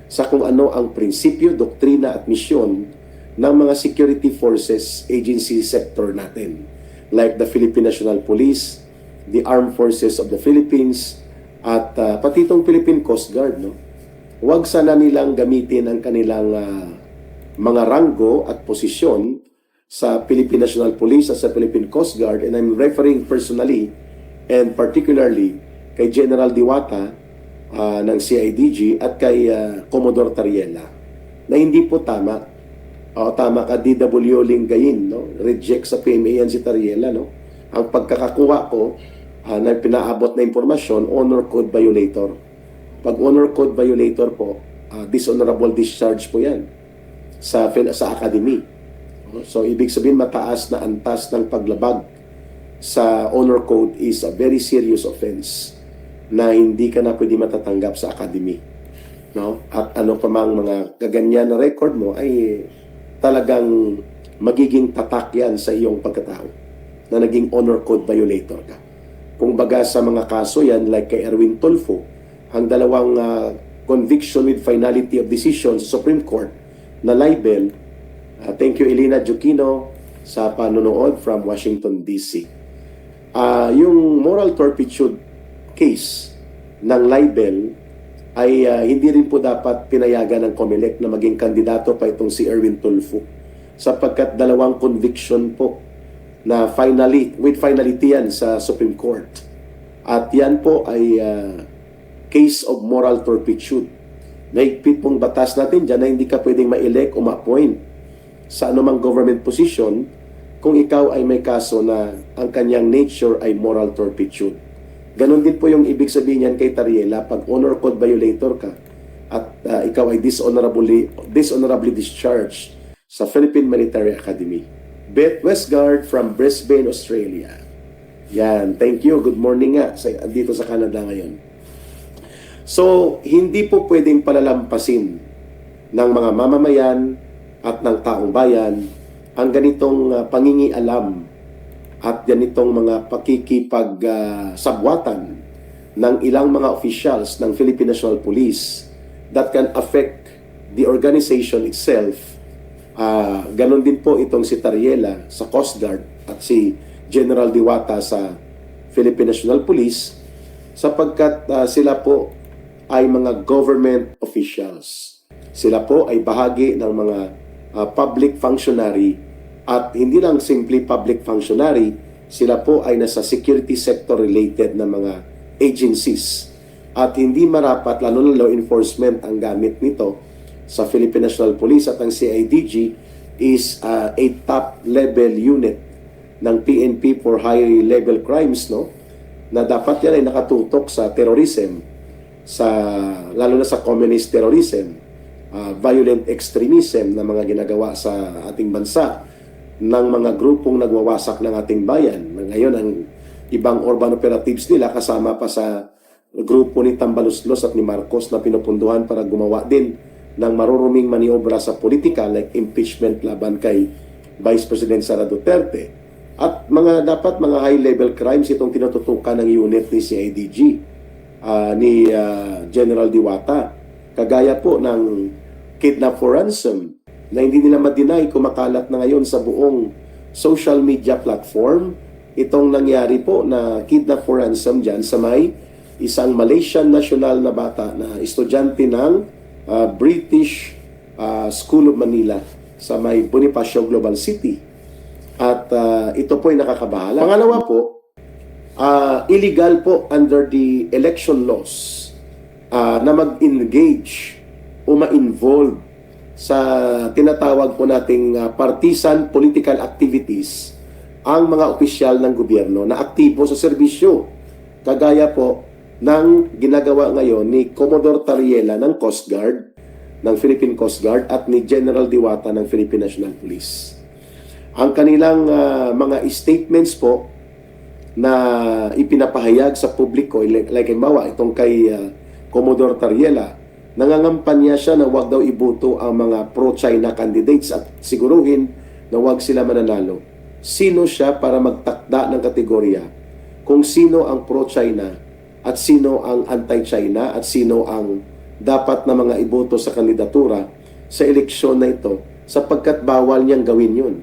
sa kung ano ang prinsipyo, doktrina at misyon ng mga security forces agency sector natin, like the Philippine National Police, the Armed Forces of the Philippines, at pati itong Philippine Coast Guard. No? Huwag sana nilang gamitin ang kanilang mga ranggo at posisyon sa Philippine National Police at sa Philippine Coast Guard, and I'm referring personally and particularly kay General Diwata ng CIDG at kay Commodore Tariela, na hindi po tama. Tama ka, DW Lingayin, no? Reject sa PMA yan si Tariela, no? Ang pagkakakuha ko na pinaabot na impormasyon, honor code violator. Pag honor code violator po, dishonorable discharge po yan sa academy. So, ibig sabihin, mataas na antas ng paglabag sa honor code is a very serious offense na hindi ka na pwede matatanggap sa academy. No? At ano pa mang mga kaganyan na record mo ay talagang magiging tatak yan sa iyong pagkatao na naging honor code violator ka. Kung baga sa mga kaso yan, like kay Erwin Tulfo, ang dalawang conviction with finality of decision sa Supreme Court na libel. Thank you, Elena Juquino, sa panonood from Washington, D.C. Yung moral turpitude case ng libel ay hindi rin po dapat pinayagan ng COMELEC na maging kandidato pa itong si Erwin Tulfo, sapagkat dalawang conviction po na with finality yan sa Supreme Court. At yan po ay case of moral turpitude. Naigpit pong batas natin dyan na hindi ka pwedeng ma-elect o ma-appoint sa anumang government position kung ikaw ay may kaso na ang kanyang nature ay moral turpitude. Ganon din po yung ibig sabihin niyan kay Tariela pag honor code violator ka at ikaw ay dishonorably discharged sa Philippine Military Academy. Beth Westgard from Brisbane, Australia. Yan, thank you. Good morning nga dito sa Canada ngayon. So, hindi po pwedeng palalampasin ng mga mamamayan at ng taong bayan ang ganitong pangingialam at ganitong mga pakikipag-sabwatan ng ilang mga officials ng Philippine National Police that can affect the organization itself. Ganon din po itong si Tariela sa Coast Guard at si General Diwata sa Philippine National Police, sapagkat sila po ay mga government officials. Sila po ay bahagi ng mga public functionary, at hindi lang simply public functionary, sila po ay nasa security sector related na mga agencies. At hindi marapat, lalo na law enforcement ang gamit nito sa Philippine National Police, at ang CIDG is a top level unit ng PNP for high level crimes, no? Na dapat yan ay nakatutok sa terrorism, lalo na sa communist terrorism, violent extremism na mga ginagawa sa ating bansa ng mga grupong nagwawasak ng ating bayan. Ngayon, ang ibang urban operatives nila kasama pa sa grupo ni Tambaluslos at ni Marcos na pinupunduhan para gumawa din ng maruruming maniobra sa politika like impeachment laban kay Vice President Sara Duterte. At dapat mga high-level crimes itong tinututukan ng unit ni CIDG, ni General Diwata. Kagaya po ng kidnap for ransom, na hindi nila ma-deny, kumakalat na ngayon sa buong social media platform itong nangyari po na kidnap for ransom dyan sa may isang Malaysian national na bata na estudyante ng British School of Manila sa may Bonifacio Global City. At ito po ay nakakabahala. Pangalawa po, illegal po under the election laws na mag-engage o ma-involve sa tinatawag po nating partisan political activities ang mga opisyal ng gobyerno na aktibo sa serbisyo. Kagaya po ng ginagawa ngayon ni Commodore Tariela ng Coast Guard, ng Philippine Coast Guard, at ni General Diwata ng Philippine National Police. Ang kanilang mga statements po na ipinapahayag sa publiko, like halimbawa itong kay Commodore Tariela, nangangampanya siya na wag daw iboto ang mga pro-China candidates at siguruhin na wag sila mananalo. Sino siya para magtakda ng kategorya kung sino ang pro-China at sino ang anti-China at sino ang dapat na mga iboto sa kandidatura sa eleksyon na ito sapagkat bawal niyang gawin yun.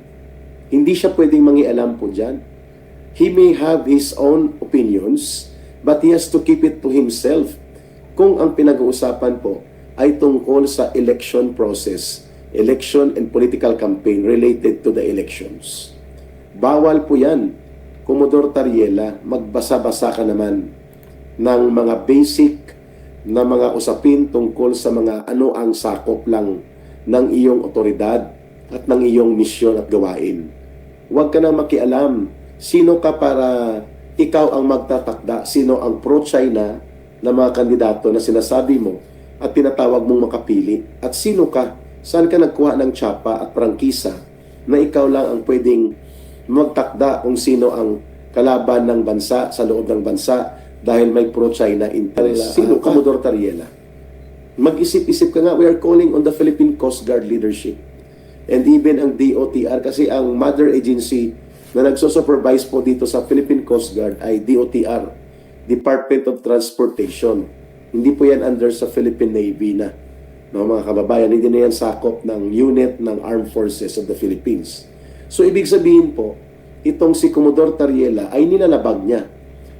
Hindi siya pwedeng mangialam po dyan. He may have his own opinions, but he has to keep it to himself. Kung ang pinag-uusapan po ay tungkol sa election process, election and political campaign related to the elections. Bawal po yan. Commodore Tariela, magbasa-basa ka naman ng mga basic na mga usapin tungkol sa mga ano ang sakop lang ng iyong otoridad at ng iyong misyon at gawain. Huwag ka na makialam. Sino ka para ikaw ang magtatakda? Sino ang pro-China na mga kandidato na sinasabi mo at tinatawag mong makapili? At sino ka? Saan ka nagkuha ng tsapa at prangkisa na ikaw lang ang pwedeng magtakda kung sino ang kalaban ng bansa sa loob ng bansa dahil may pro-China interest? Sino ka? Commodore Tariela. Mag-isip-isip ka nga. We are calling on the Philippine Coast Guard leadership and even ang DOTR kasi ang mother agency na nagsusupervise po dito sa Philippine Coast Guard ay DOTR, Department of Transportation. Hindi po yan under sa Philippine Navy na. No, mga kababayan, hindi na yan sakop ng unit ng Armed Forces of the Philippines. So, ibig sabihin po, itong si Commodore Tariela ay nilalabag niya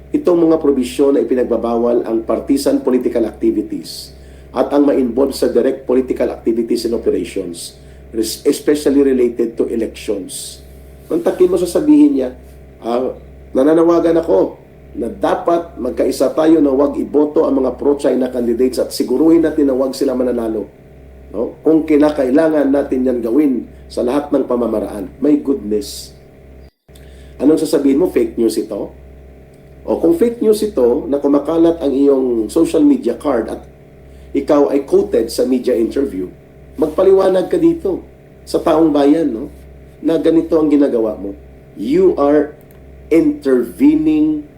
itong mga probisyon na ipinagbabawal ang partisan political activities at ang ma-involve sa direct political activities and operations, especially related to elections. Kontakin mo, sasabihin niya, nananawagan ako na dapat magkaisa tayo na huwag iboto ang mga pro-China candidates at siguruhin natin na huwag sila mananalo. No? Kung kinakailangan natin yan gawin sa lahat ng pamamaraan. My goodness. Anong sasabihin mo? Fake news ito? O kung fake news ito, na kumakalat ang iyong social media card at ikaw ay quoted sa media interview, magpaliwanag ka dito sa taong bayan, no? Na ganito ang ginagawa mo. You are intervening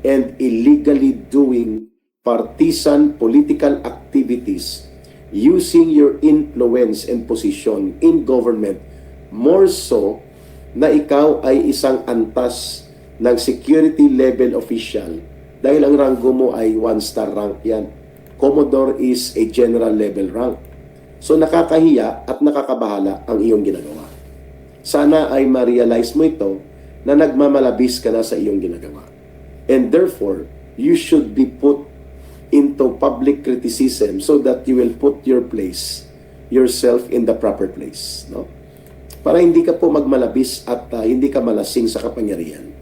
and illegally doing partisan political activities using your influence and position in government, more so na ikaw ay isang antas ng security level official dahil ang ranggo mo ay 1-star rank yan. Commodore is a general level rank. So nakakahiya at nakakabahala ang iyong ginagawa. Sana ay ma-realize mo ito na nagmamalabis ka na sa iyong ginagawa. And therefore, you should be put into public criticism so that you will put yourself in the proper place. No? Para hindi ka po magmalabis at hindi ka malasing sa kapangyarihan.